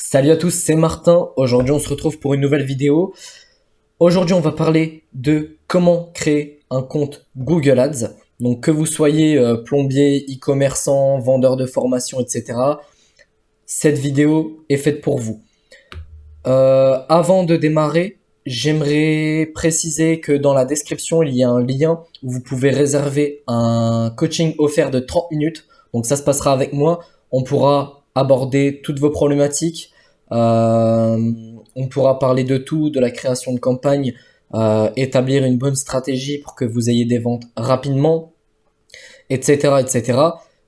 Salut à tous, c'est Martin. Aujourd'hui, on se retrouve pour une nouvelle vidéo. Aujourd'hui, on va parler de comment créer un compte Google Ads. Donc, que vous soyez plombier, e-commerçant, vendeur de formation, etc., cette vidéo est faite pour vous. Avant de démarrer, j'aimerais préciser que dans la description, il y a un lien où vous pouvez réserver un coaching offert de 30 minutes. Donc, ça se passera avec moi. On pourra aborder toutes vos problématiques. On pourra parler de tout, de la création de campagne, établir une bonne stratégie pour que vous ayez des ventes rapidement, etc., etc.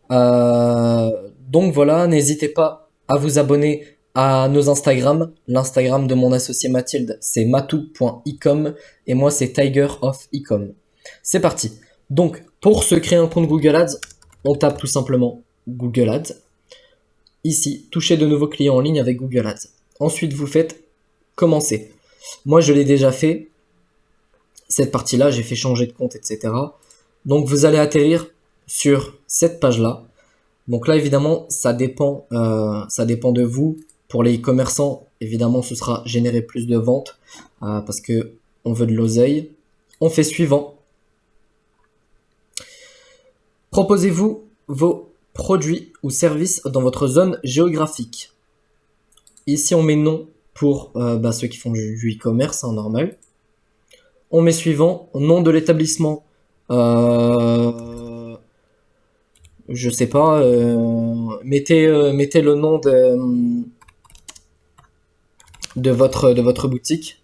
Donc voilà, n'hésitez pas à vous abonner à nos Instagram. L'Instagram de mon associé Mathilde, c'est matou.ecom et moi, c'est Tiger of Ecom. C'est parti. Donc, pour se créer un compte Google Ads, on tape tout simplement Google Ads. Ici, toucher de nouveaux clients en ligne avec Google Ads. Ensuite, vous faites commencer. Moi, je l'ai déjà fait. Cette partie-là, j'ai fait changer de compte, etc. Donc, vous allez atterrir sur cette page-là. Donc là, évidemment, ça dépend de vous. Pour les e-commerçants, évidemment, ce sera générer plus de ventes parce que on veut de l'oseille. On fait suivant. Proposez-vous vos produits ou services dans votre zone géographique. Ici, on met non pour ceux qui font du e-commerce, normal. On met suivant, nom de l'établissement. Je sais pas. Mettez le nom de votre boutique.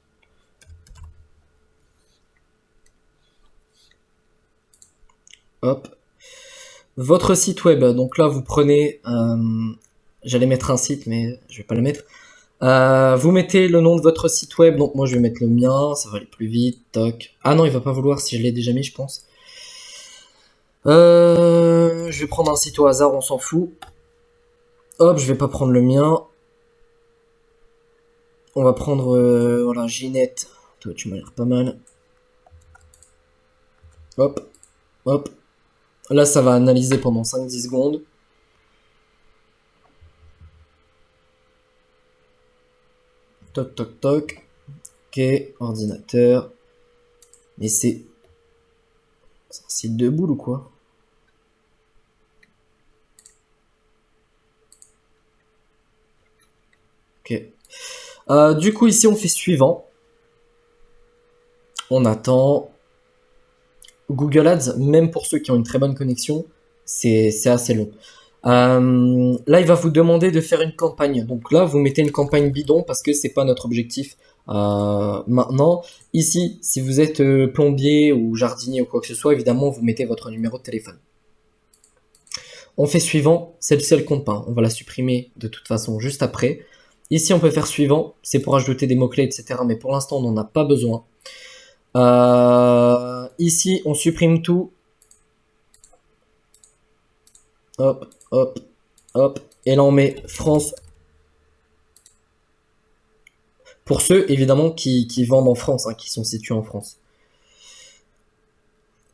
Hop. Votre site web, donc là vous prenez, j'allais mettre un site mais je vais pas le mettre. Vous mettez le nom de votre site web, donc moi je vais mettre le mien, ça va aller plus vite, toc. Ah non, il va pas vouloir si je l'ai déjà mis, je pense. Je vais prendre un site au hasard, on s'en fout. Hop, je vais pas prendre le mien. On va prendre, voilà, Ginette. Toi, tu m'as l'air pas mal. Hop, hop. Là, ça va analyser pendant 5-10 secondes. Toc, toc, toc. Ok, ordinateur. Et c'est un site de boule ou quoi? Ok. Du coup, ici, on fait suivant. On attend. Google Ads, même pour ceux qui ont une très bonne connexion, c'est assez long. Là, il va vous demander de faire une campagne. Donc là, vous mettez une campagne bidon parce que c'est pas notre objectif maintenant. Ici, si vous êtes plombier ou jardinier ou quoi que ce soit, évidemment, vous mettez votre numéro de téléphone. On fait suivant, celle-ci elle compte pas. On va la supprimer de toute façon juste après. Ici, on peut faire suivant, c'est pour ajouter des mots-clés, etc. Mais pour l'instant, on n'en a pas besoin. Ici, on supprime tout. Hop, hop, hop. Et là, on met France. Pour ceux, évidemment, qui vendent en France, qui sont situés en France.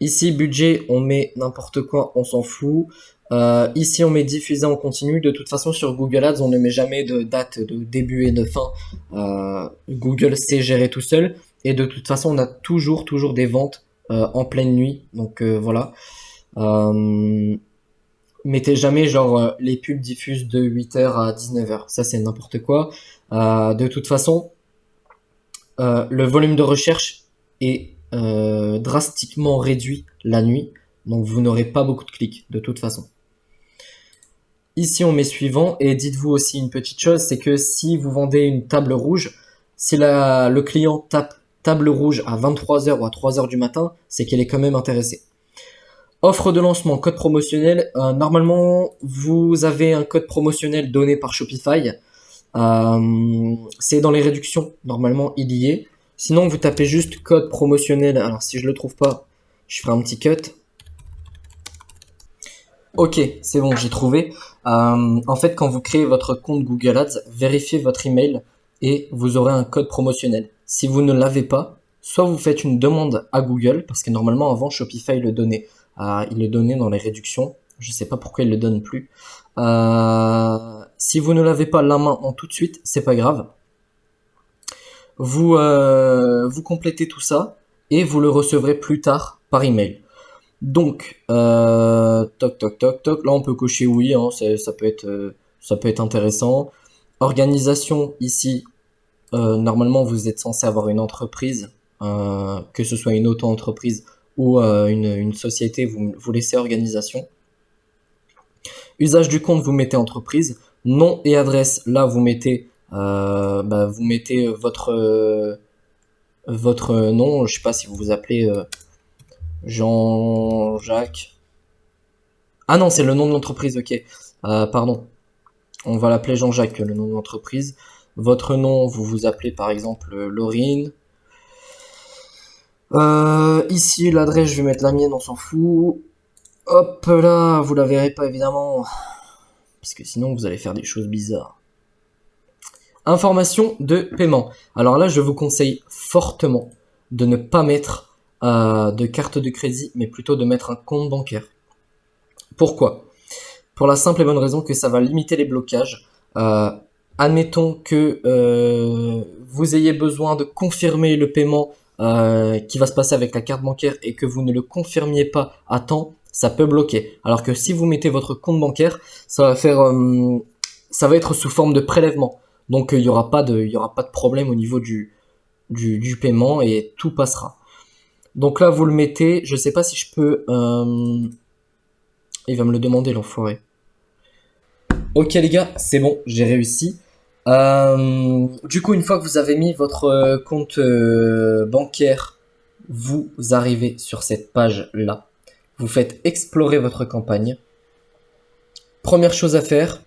Ici, budget, on met n'importe quoi, on s'en fout. Ici, on met diffuser en continu. De toute façon, sur Google Ads, on ne met jamais de date de début et de fin. Google sait gérer tout seul. Et de toute façon, on a toujours des ventes en pleine nuit. Donc voilà. Mettez jamais genre les pubs diffusent de 8h à 19h. Ça, c'est n'importe quoi. De toute façon, le volume de recherche est drastiquement réduit la nuit. Donc vous n'aurez pas beaucoup de clics de toute façon. Ici, on met suivant. Et dites-vous aussi une petite chose, c'est que si vous vendez une table rouge, si le client tape table rouge à 23h ou à 3h du matin, c'est qu'il est quand même intéressé. Offre de lancement, code promotionnel. Normalement, vous avez un code promotionnel donné par Shopify. C'est dans les réductions. Normalement, il y est. Sinon, vous tapez juste code promotionnel. Alors, si je le trouve pas, je ferai un petit cut. Ok, c'est bon, j'ai trouvé. En fait, quand vous créez votre compte Google Ads, vérifiez votre email et vous aurez un code promotionnel. Si vous ne l'avez pas, soit vous faites une demande à Google, parce que normalement avant Shopify le donnait. Il le donnait dans les réductions. Je sais pas pourquoi il le donne plus. Si vous ne l'avez pas là maintenant tout de suite, c'est pas grave. Vous complétez tout ça et vous le recevrez plus tard par email. Donc, toc toc toc toc. Là, on peut cocher oui, hein, ça peut être intéressant. Organisation ici. Normalement, vous êtes censé avoir une entreprise, que ce soit une auto-entreprise ou une société, vous laissez organisation. Usage du compte, vous mettez entreprise. Nom et adresse, là, vous mettez votre nom. Je sais pas si vous vous appelez Jean-Jacques. Ah non, c'est le nom de l'entreprise, ok. Pardon. On va l'appeler Jean-Jacques, le nom de l'entreprise. Votre nom, vous vous appelez par exemple Laurine. Ici, l'adresse, je vais mettre la mienne, on s'en fout. Hop là, vous la verrez pas évidemment. Parce que sinon, vous allez faire des choses bizarres. Information de paiement. Alors là, je vous conseille fortement de ne pas mettre de carte de crédit, mais plutôt de mettre un compte bancaire. Pourquoi? Pour la simple et bonne raison que ça va limiter les blocages. Admettons que vous ayez besoin de confirmer le paiement qui va se passer avec la carte bancaire et que vous ne le confirmiez pas à temps, ça peut bloquer. Alors que si vous mettez votre compte bancaire, ça va être sous forme de prélèvement. Donc il y aura pas de problème au niveau du paiement et tout passera. Donc là vous le mettez, je sais pas si je peux. Il va me le demander l'enfoiré. Ok les gars, c'est bon, j'ai réussi. Du coup, une fois que vous avez mis votre compte bancaire, vous arrivez sur cette page-là. Vous faites explorer votre campagne. Première chose à faire,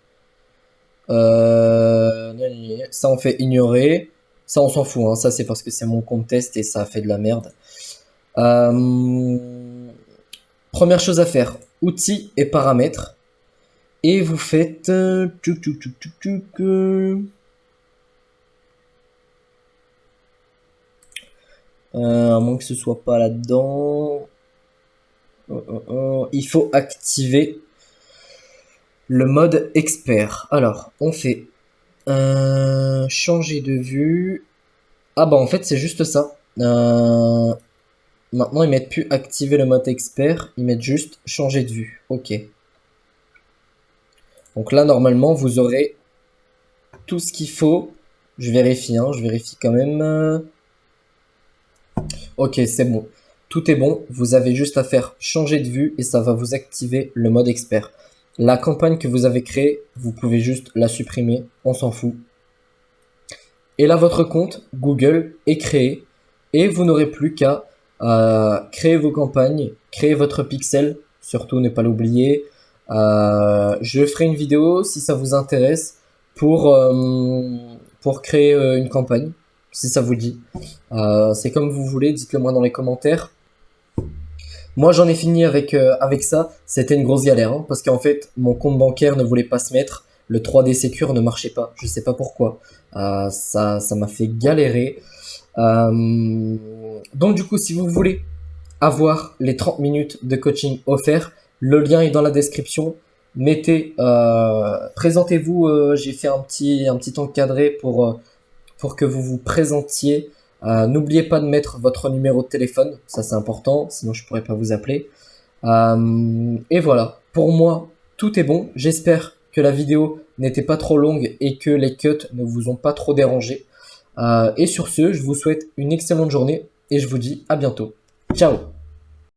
ça on fait ignorer. Ça on s'en fout, hein. Ça c'est parce que c'est mon compte test et ça a fait de la merde. Première chose à faire, outils et paramètres. Et vous faites à moins que ce soit pas là-dedans. Il faut activer le mode expert. Alors, on fait changer de vue. Ah bah en fait c'est juste ça. Maintenant ils mettent plus activer le mode expert, ils mettent juste changer de vue. Ok. Donc là, normalement, vous aurez tout ce qu'il faut. Je vérifie, hein, je vérifie quand même. Ok, c'est bon. Tout est bon. Vous avez juste à faire changer de vue et ça va vous activer le mode expert. La campagne que vous avez créée, vous pouvez juste la supprimer. On s'en fout. Et là, votre compte Google est créé. Et vous n'aurez plus qu'à créer vos campagnes, créer votre pixel. Surtout, ne pas l'oublier. Je ferai une vidéo si ça vous intéresse pour créer une campagne, si ça vous dit. C'est comme vous voulez, dites-le moi dans les commentaires. Moi j'en ai fini avec ça, c'était une grosse galère, hein, parce qu'en fait mon compte bancaire ne voulait pas se mettre, le 3D Secure ne marchait pas, je sais pas pourquoi. Ça m'a fait galérer. Donc du coup si vous voulez avoir les 30 minutes de coaching offerts, le lien est dans la description. Présentez-vous. J'ai fait un petit encadré pour que vous vous présentiez. N'oubliez pas de mettre votre numéro de téléphone, ça c'est important, sinon je pourrais pas vous appeler. Et voilà, pour moi tout est bon. J'espère que la vidéo n'était pas trop longue et que les cuts ne vous ont pas trop dérangé. Et sur ce, je vous souhaite une excellente journée et je vous dis à bientôt. Ciao!